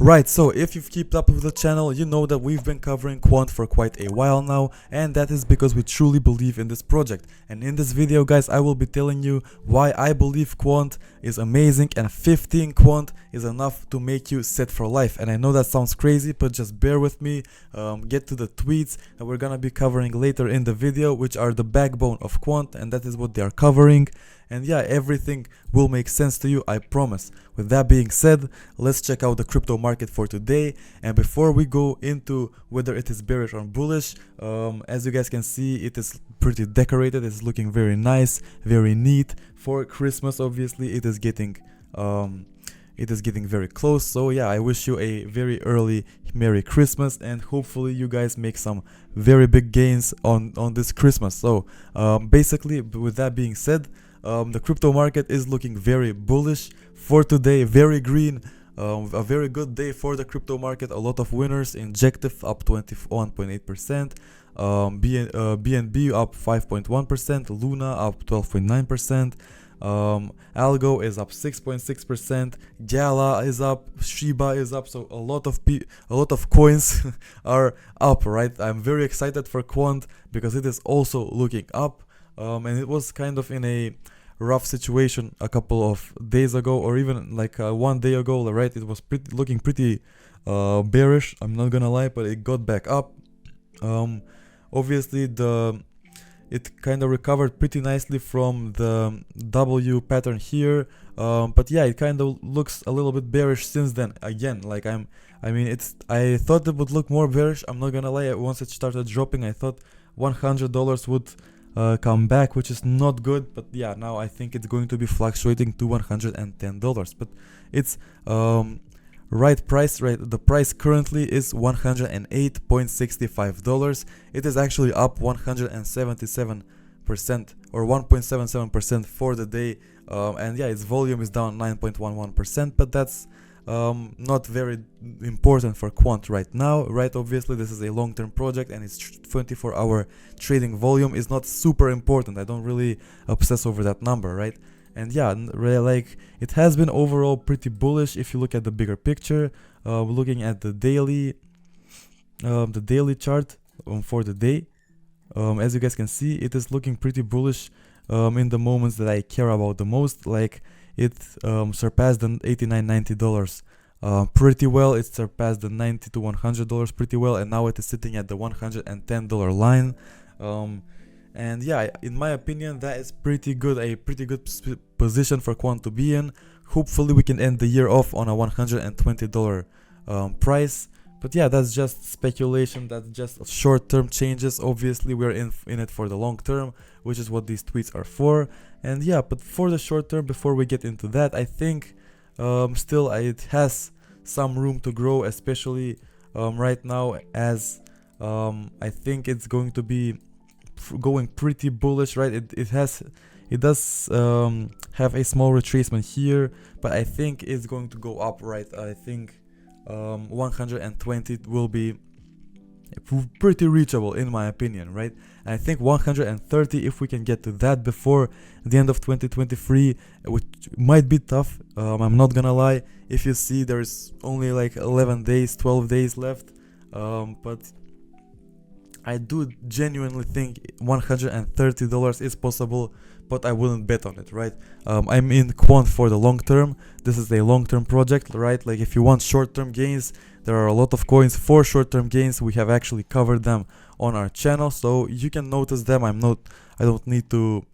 Right, so if you've kept up with the channel, you know that we've been covering Quant for quite a while now, and that is because we truly believe in this project. And in this video, guys, I will be telling you why I believe Quant is amazing and 15 Quant is enough to make you set for life. And I know that sounds crazy, but just bear with me, get to the tweets that we're gonna be covering later in the video, which are the backbone of Quant, and that is what they are covering. And yeah, everything will make sense to you, I promise. With that being said, let's check out the crypto market for today. And before we go into whether it is bearish or bullish, as you guys can see, it is pretty decorated. It's looking very nice, very neat. For Christmas, obviously, it is getting very close. So yeah, I wish you a very early Merry Christmas, and hopefully you guys make some very big gains on this Christmas. So basically, with that being said, the crypto market is looking very bullish for today, very green, a very good day for the crypto market. A lot of winners. Injective up 21.8%, BNB up 5.1%, Luna up 12.9%, Algo is up 6.6%, Gala is up, Shiba is up. So a lot of coins are up, right? I'm very excited for Quant because it is also looking up. And it was kind of in a rough situation a couple of days ago, or even like 1 day ago, right? It was looking pretty bearish, I'm not gonna lie, but it got back up. Obviously it kind of recovered pretty nicely from the W pattern here, but yeah, it kind of looks a little bit bearish since then again. Like I thought it would look more bearish, I'm not gonna lie. Once it started dropping, I thought $100 would come back, which is not good. But yeah, now I think it's going to be fluctuating to $110, but it's right price. Right, the price currently is $108.65. It is actually up 177% or 1.77% for the day, and yeah, its volume is down 9.11%, but that's not very important for Quant right now, right? Obviously this is a long-term project, and its 24-hour trading volume is not super important. I don't really obsess over that number, right? And yeah, like it has been overall pretty bullish if you look at the bigger picture. Looking at the daily chart for the day, as you guys can see, it is looking pretty bullish in the moments that I care about the most. Like it surpassed the $89-90 pretty well. It surpassed the $90 to $100 pretty well, and now it is sitting at the $110 line. And yeah, in my opinion, that is pretty good, a pretty good position for Quant to be in. Hopefully we can end the year off on a $120 price. But yeah, that's just speculation, that's just short-term changes. Obviously we're in it for the long term, which is what these tweets are for. And yeah, but for the short term, before we get into that, I think still it has some room to grow, especially right now, as I think it's going to be going pretty bullish, right? It does have a small retracement here, but I think it's going to go up, right? I think 120 will be pretty reachable in my opinion, right? And I think 130, if we can get to that before the end of 2023, which might be tough, I'm not gonna lie. If you see, there's only like 11 days, 12 days left, but I do genuinely think $130 is possible, but I wouldn't bet on it, right? I'm in Quant for the long term. This is a long-term project, right? Like if you want short-term gains, there are a lot of coins for short-term gains. We have actually covered them on our channel, so you can notice them. I don't need to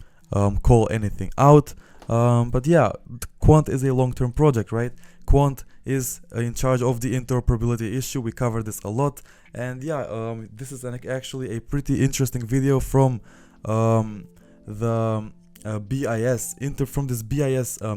call anything out. But yeah, Quant is a long-term project, right? Quant is in charge of the interoperability issue. We cover this a lot, and yeah, this is actually a pretty interesting video from the BIS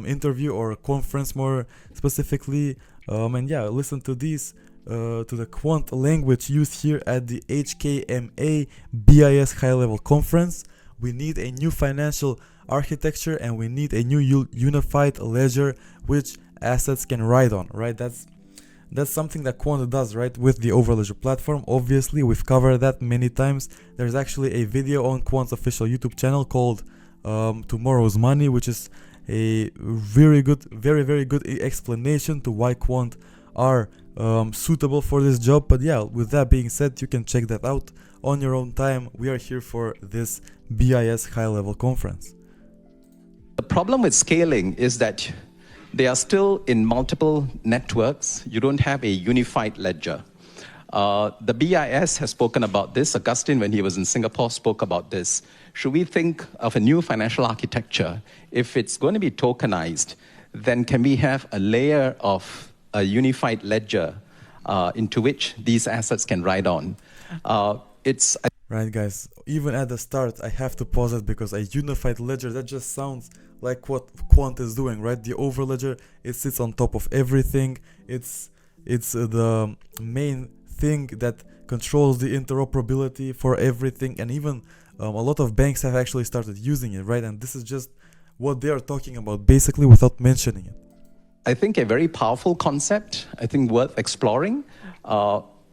interview or conference, more specifically. And yeah, listen to these, to the Quant language used here at the HKMA BIS high-level conference. We need a new financial architecture, and we need a new unified ledger which assets can ride on, right? That's something that Quant does, right, with the Overledger platform. Obviously we've covered that many times. There's actually a video on Quant's official YouTube channel called Tomorrow's Money, which is a very good explanation to why Quant are suitable for this job. But yeah, with that being said, you can check that out on your own time. We are here for this BIS high-level conference. The problem with scaling is that they are still in multiple networks. You don't have a unified ledger. The BIS has spoken about this. Augustine, when he was in Singapore, spoke about this. Should we think of a new financial architecture? If it's going to be tokenized, then can we have a layer of a unified ledger into which these assets can ride on? Right, guys, even at the start, I have to pause it because a unified ledger, that just sounds like what Quant is doing, right? The overledger, it sits on top of everything. It's the main thing that controls the interoperability for everything, and even a lot of banks have actually started using it, right? And this is just what they are talking about, basically, without mentioning it. I think a very powerful concept, I think worth exploring.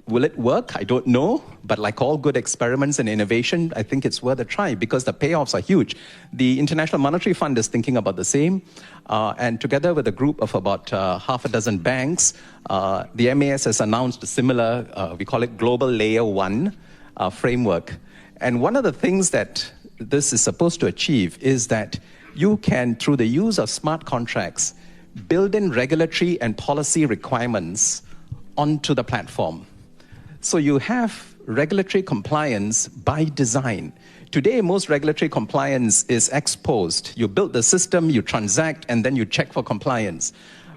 Will it work? I don't know. But like all good experiments and innovation, I think it's worth a try because the payoffs are huge. The International Monetary Fund is thinking about the same. And together with a group of about half a dozen banks, the MAS has announced a similar, we call it Global Layer 1 framework. And one of the things that this is supposed to achieve is that you can, through the use of smart contracts, build in regulatory and policy requirements onto the platform. So you have regulatory compliance by design. Today, most regulatory compliance is ex post. You build the system, you transact, and then you check for compliance.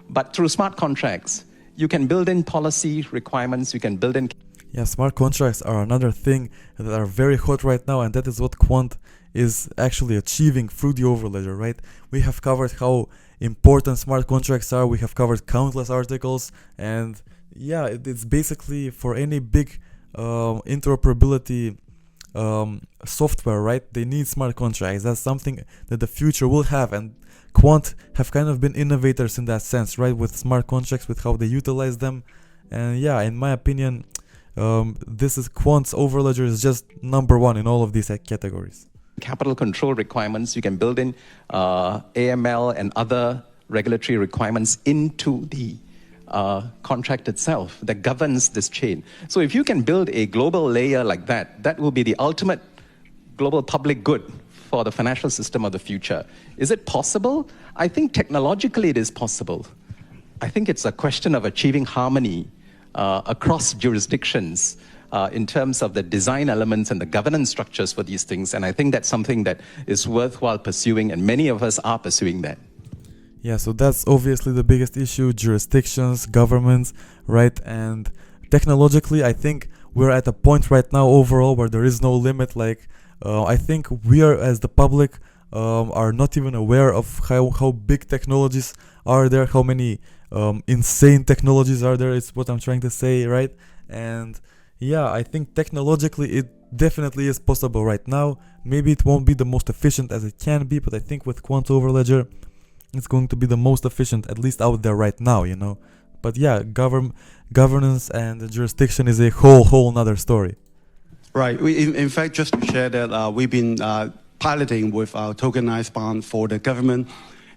But through smart contracts, you can build in policy requirements, you can build in... Yeah, smart contracts are another thing that are very hot right now, and that is what Quant is actually achieving through the overledger, right? We have covered how important smart contracts are, we have covered countless articles, and yeah, it's basically for any big interoperability software, right? They need smart contracts. That's something that the future will have, and Quant have kind of been innovators in that sense, right? With smart contracts, with how they utilize them. And yeah, in my opinion, this is Quant's overledger is just number one in all of these categories. Capital control requirements, you can build in AML and other regulatory requirements into the contract itself that governs this chain. So if you can build a global layer like that, that will be the ultimate global public good for the financial system of the future. Is it possible? I think technologically it is possible. I think it's a question of achieving harmony across jurisdictions in terms of the design elements and the governance structures for these things. And I think that's something that is worthwhile pursuing, and many of us are pursuing that. Yeah, so that's obviously the biggest issue, jurisdictions, governments, right? And technologically, I think we're at a point right now overall where there is no limit. Like, I think we are, as the public, are not even aware of how big technologies are there, how many insane technologies are there, is what I'm trying to say, right? And yeah, I think technologically it definitely is possible right now. Maybe it won't be the most efficient as it can be, but I think with Quant Overledger, it's going to be the most efficient, at least out there right now, you know. But yeah, governance and the jurisdiction is a whole nother story. Right. In fact, just to share that we've been piloting with our tokenized bond for the government.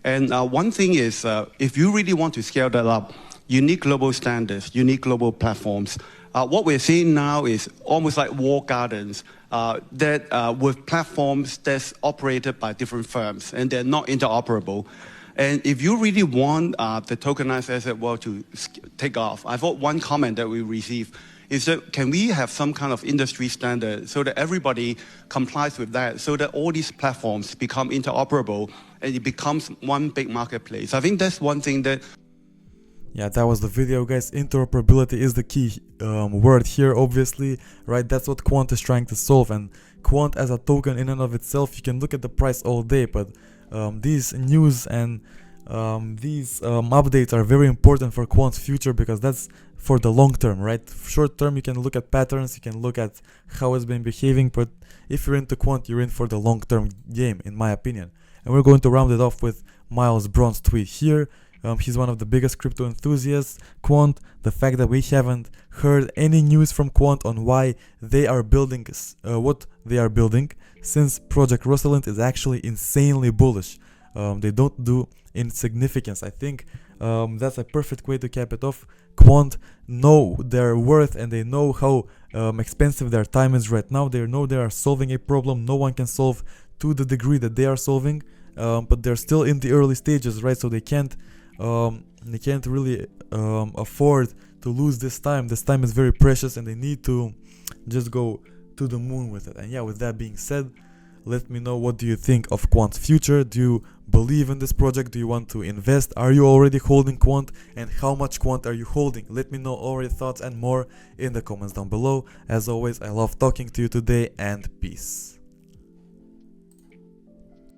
And one thing is, if you really want to scale that up, you need global standards, you need global platforms. What we're seeing now is almost like walled gardens that with platforms that's operated by different firms, and they're not interoperable. And if you really want the tokenized asset world to take off, I thought one comment that we received is that can we have some kind of industry standard so that everybody complies with that, so that all these platforms become interoperable and it becomes one big marketplace. I think that's one thing that... Yeah, that was the video, guys. Interoperability is the key word here, obviously, right? That's what Quant is trying to solve. And Quant as a token in and of itself, you can look at the price all day, but these news and these updates are very important for Quant's future, because that's for the long term, right? Short term, you can look at patterns, you can look at how it's been behaving, but if you're into Quant, you're in for the long term game, in my opinion. And we're going to round it off with Miles Braun's tweet here. He's one of the biggest crypto enthusiasts. Quant, the fact that we haven't heard any news from Quant on why they are building what they are building, since Project Rosalind is actually insanely bullish. They don't do insignificance. I think that's a perfect way to cap it off. Quant know their worth, and they know how expensive their time is right now. They know they are solving a problem no one can solve to the degree that they are solving, but they're still in the early stages, right? So they can't really afford to lose this time. This time is very precious, and they need to just go to the moon with it. And yeah, with that being said, let me know, what do you think of Quant's future? Do you believe in this project? Do you want to invest? Are you already holding Quant? And how much Quant are you holding? Let me know all your thoughts and more in the comments down below. As always, I love talking to you today, and peace.